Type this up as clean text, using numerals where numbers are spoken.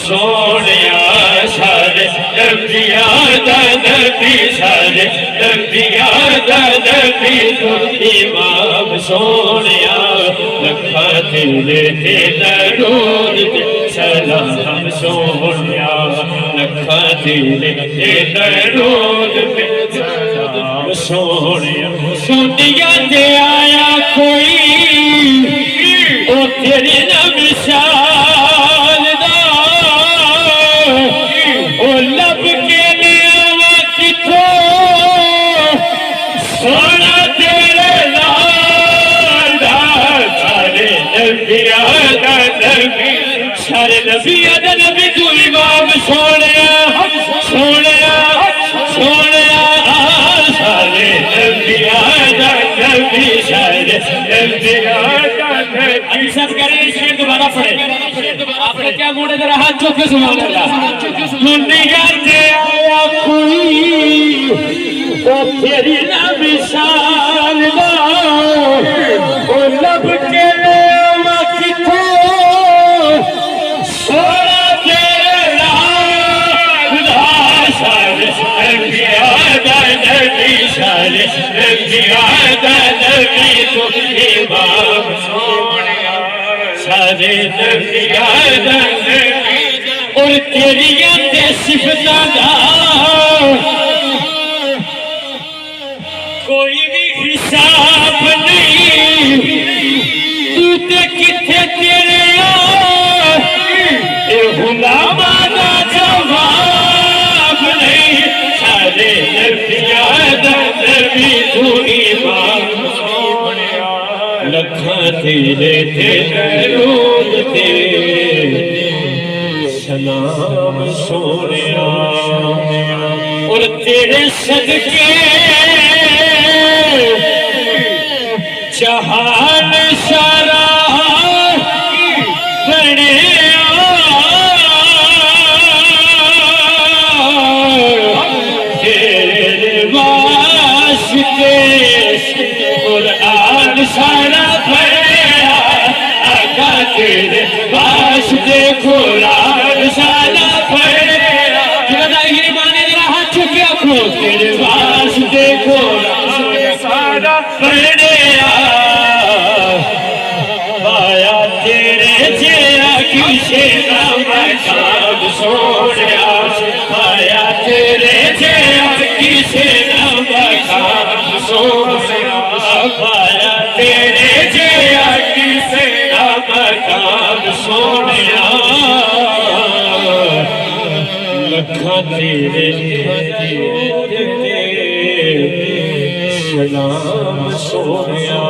सोनिया सारे नबिया दा नबी सारे नबिया दा नबी तू इमाम सोनिया लखा तेरे ते दरूद सलाम सोनिया लखा तेरे ते दरूद सलाम सोनिया सुनिया ते आया कोई ओ तेरी न मिसाल दा ओ लब के लिया किथों सोना तेरे लाल दा सारे नबिया दा नबी सारे नबिया दा नबी तू इमाम सोनिया सोनिया सोनिया सारे नबिया दा नबी सारे नबिया दा नबी सब करें शेर दोबारा पढ़े आपने क्या मूड है जरा हाथ चौके सुभान अल्लाह दुनिया से आया कोई ओ तेरी ना मिसाल दा ओ लब के किथों सोना तेरे लाल सारे नबिया दा नबी सारे नबिया दा नबी तू इमाम सोनिया सारे नबिया दा नबी और तेरियां ते सिफतां दा कोई भी हिसाब नहीं तू ते किथे तेरे गुलामा दा जवाब नहीं सारे नबिया दा नबी तू इमाम सोनिया लखा तेरे ते दरूद ते सलाम सोनिया और तेरे सदके जहान सारा बने तेरे वास्ते कुरान सारा पढ़ा आका तेरे वास्ते कुरान सारा पढ़ा जरा माने जरा हाथ चुके रखो तेरे वास्ते कुरान सारा पढ़ा पाया तेरे जेरा किसे ना मकाम सोनिया पाया तेरे जेरा किसे ना मकाम सोनिया पाया तेरे जेरा किसे ना मकाम सोनिया लखा तेरे सलाम सोनिया